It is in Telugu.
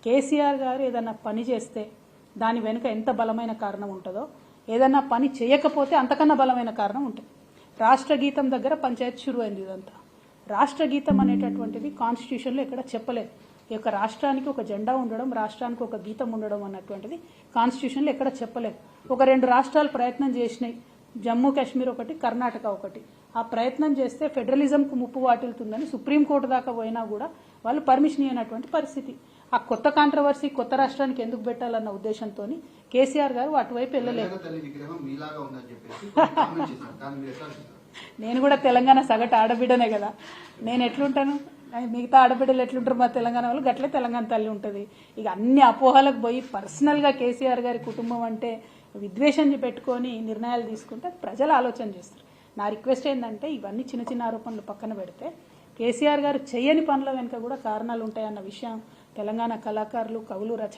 కేసీఆర్ గారు ఏదన్నా పని చేస్తే దాని వెనుక ఎంత బలమైన కారణం ఉంటుందో, ఏదన్నా పని చేయకపోతే అంతకన్నా బలమైన కారణం ఉంటుంది. రాష్ట్ర గీతం దగ్గర పంచాయతీ షురు అయింది. ఇదంతా రాష్ట్ర గీతం అనేటటువంటిది కాన్స్టిట్యూషన్లో ఎక్కడ చెప్పలేదు. ఈ యొక్క రాష్ట్రానికి ఒక జెండా ఉండడం, రాష్ట్రానికి ఒక గీతం ఉండడం అన్నటువంటిది కాన్స్టిట్యూషన్లో ఎక్కడ చెప్పలేదు. ఒక 2 రాష్ట్రాలు ప్రయత్నం చేసినాయి, జమ్మూ కాశ్మీర్ ఒకటి, కర్ణాటక ఒకటి. ఆ ప్రయత్నం చేస్తే ఫెడరలిజంకు ముప్పు వాటిల్తుందని సుప్రీంకోర్టు దాకా పోయినా కూడా వాళ్ళు పర్మిషన్ ఇవ్వనటువంటి పరిస్థితి. ఆ కొత్త కాంట్రవర్సీ కొత్త రాష్ట్రానికి ఎందుకు పెట్టాలన్న ఉద్దేశంతో కేసీఆర్ గారు అటువైపు వెళ్ళలేదు. నేను కూడా తెలంగాణ సగటు ఆడబిడ్డనే కదా, నేను ఎట్లుంటాను, మిగతా ఆడబిడ్డలు ఎట్లుంటారు మా తెలంగాణ వాళ్ళు, గట్లే తెలంగాణ తల్లి ఉంటుంది. ఇక అన్ని అపోహలకు పోయి పర్సనల్గా కేసీఆర్ గారి కుటుంబం అంటే విద్వేషం పెట్టుకొని నిర్ణయాలు తీసుకుంటే ప్రజలు ఆలోచన చేస్తారు. నా రిక్వెస్ట్ ఏంటంటే ఇవన్నీ చిన్న చిన్న ఆరోపణలు పక్కన పెడితే కేసీఆర్ గారు చేయని పనుల వెనుక కూడా కారణాలు ఉంటాయన్న విషయం తెలంగాణ కళాకారులు, కవులు, రచయితలు